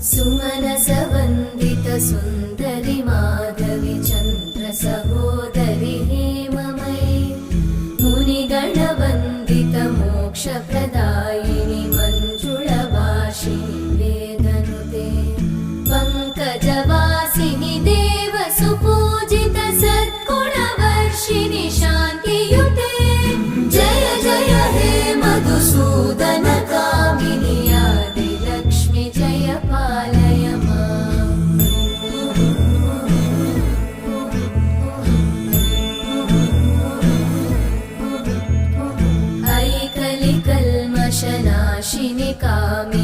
सुमनसवन्दित सुन्दरि माधवि चन्द्र सहोदरि हेममयि मुनिगणवन्दित मोक्षप्रदायिनि मञ्जुळभाषिणि वेदनुते पङ्कजवासिनि देवसुपूजित सद्गुणवर्षिणि शान्तियुते जय जय हे मधुसूदन कामिनि आदिलक्ष्मि जय पालय माम्। ऐकलिकल्मषनाशिनि कामिनि